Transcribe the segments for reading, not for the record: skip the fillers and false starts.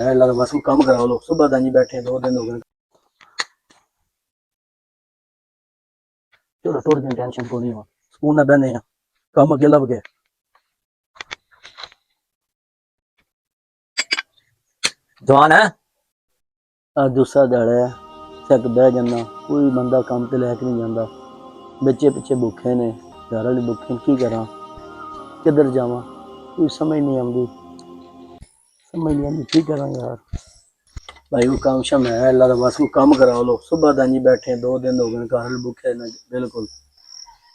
लगा बस कम कराओ लोग सुबह दानी बैठे 2 दिन हो गए। चलो थोड़ी दिन टेंशन को नहीं हो स्कूल ना बहने कम अगे लग गए। जवान है आज दूसरा दड़ है चक बह जाना कोई बंदा काम ते लैके नहीं जाता बच्चे पिछे भुखे ने घर वाले भुखे की करा किधर जावा कोई समझ नहीं आती की करा यार भाई वो काम शम है अल्लाह दा बस वो कम कराओ लो सुबह दानी बैठे 2 दिन हो गए घर वाले भुखे ने बिल्कुल।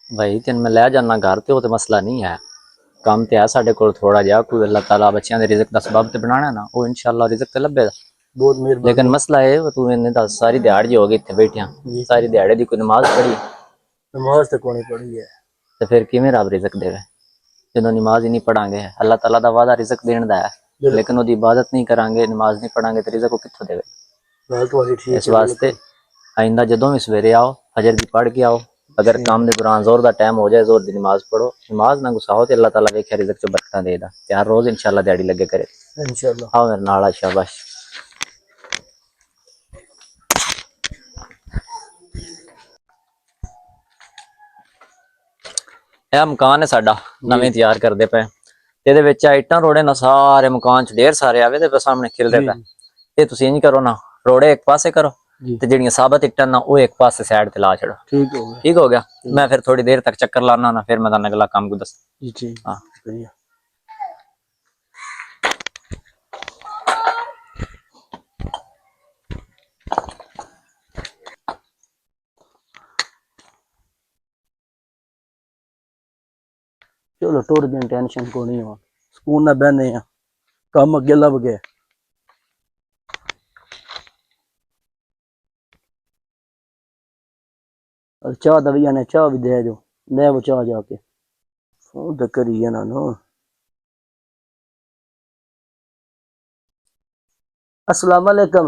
भाई तेन मैं लै जाना घर ते वो मसला नहीं है काम ते है साडे कोल थोड़ा जिहा कोई अल्लाह ताला बच्चों दे रिज़्क दा सबब ते बनाना ना वो इंशाअल्लाह रिज़्क ते लब्बेगा बहुत मेहरबानी। लेकिन मसला है वो तू इन्ने दस सारी दिहाड़ जी हो गई इत्थे बैठिया सारी दिहाड़े दी कोई नमाज पढ़ी नमाज तो कोनी पढ़ी है ते फिर किवें रब रिज़क देवे जदों नमाज ही नहीं पढ़ांगे अल्लाह ताला दा वादा रिज़क देण दा है लेकिन ओदी इबादत नहीं करांगे नमाज नहीं पढ़ांगे तो रिज़क वो कित्थों देवे। गल तो ठीक इस वास्ते आइंदा जदों भी सवेरे आओ फजर दी पढ़ के आओ अगर काम दे दौरान जोर दा टाइम हो जाए जोर दी नमाज पढ़ो नमाज ना गुसाओ ते अल्लाह ताला वेख्या रिज़क च बरकतां देदा ते हर रोज इंशाअल्लाह दिहाड़ी लगे करे इंशाअल्लाह। आओ मेरे नाल आ शाबाश। यह मकान है साडा नवें तैयार करते पे ਇਹਦੇ ਵਿੱਚ ਇੱਟਾਂ ਰੋੜੇ ਨਾ ਸਾਰੇ ਮਕਾਨ ਚ ਢੇਰ ਸਾਰੇ ਆਵੇ ਤੇ ਸਾਹਮਣੇ ਖਿਲਦੇ ਪਏ ਇਹ ਤੁਸੀਂ ਇੰਜ ਕਰੋ ਨਾ ਰੋੜੇ ਇੱਕ ਪਾਸੇ ਕਰੋ ਤੇ ਜਿਹੜੀਆਂ ਸਾਬਤ ਇੱਟਾਂ ਨਾ ਉਹ ਇੱਕ ਪਾਸੇ ਸਾਈਡ ਤੇ ਲਾ ਛੜੋ। ठीक हो गया मैं फिर थोड़ी देर तक चक्कर लाना ना फिर मैं ਤੁਹਾਨੂੰ अगला काम को दस जी ठीक हां बढ़िया। चलो थोड़े दिन टेंशन को नहीं हो स्कूल ना बहने कम अगे लभ गए। चाह दविया ने चाह भी दे दो ले वो चाह जाके फोन तो करिए ना नो। अस्सलाम वालेकुम।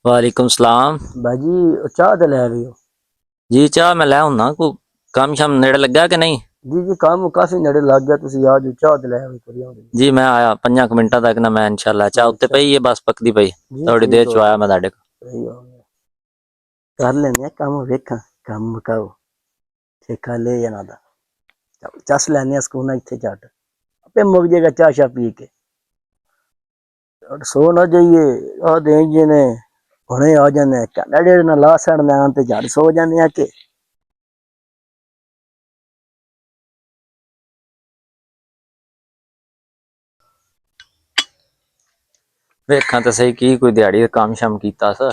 वालेकुम सलाम भाजी चाह तो ले रही हो? जी चाह मैं ले आउना को काम शाम नेड़े लगा कि नहीं? जी जी काम काफी नेड़े लग गया तुसी आज चाह तो ले आओ। जी मैं आया 5 मिनटां तक ना मैं इंशाल्लाह चाह उत्ते पई है बस पकदी पई थोड़ी देर च आया मैं ਤੁਹਾਡੇ को कर लेने काम वेखा काम मुकाओ ठेका ले जाना दा चस लैने स्कूल इत्थे झट आपे मुक जाएगा चाह शाह पी के सो ना जाइए आ दे जी ने हुणे आ जाने कनाडे ना ला सड़ने आन ते झट सो जाने आ के वेखा तो सही की कोई दिहाड़ी का काम शाम कीता सा।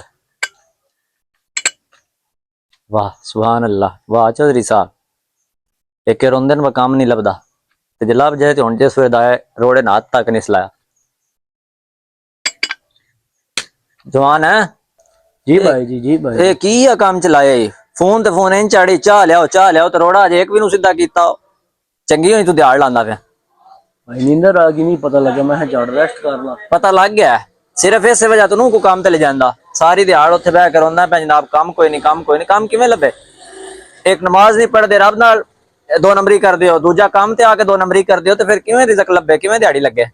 वाह सुभान अल्लाह वाह चौधरी साहब एक रोंदे न काम नहीं लभदा ते जे लभ जाए ते हुण जिस वेले दा रोड़े ना हाथ तक नहीं सलाया। जवान है जी भाई जी भाई ए की है काम चलाया फोन ते फोन इन चाड़ी चाह लियाओ ते रोड़ा अजे एक भी नु सीधा कीता चंगी होई तू दिहाड़ लांदा पे भाई नींदर आ गई नहीं पता लगा मैं झट रेस्ट कर ला पता लग गया सिर्फ इस वजह तो को काम ते ले जांदा सारी दिहाड़ उत्थे बह कर रोंदा पे जनाब काम कोई नहीं काम किवें लभे एक नमाज नहीं पढ़दे रब नाल 2 नंबरी कर दियो दूजा काम ते आके 2 नंबरी कर दियो ते फिर किवें रिज़क लभे किवें दिहाड़ी लगे।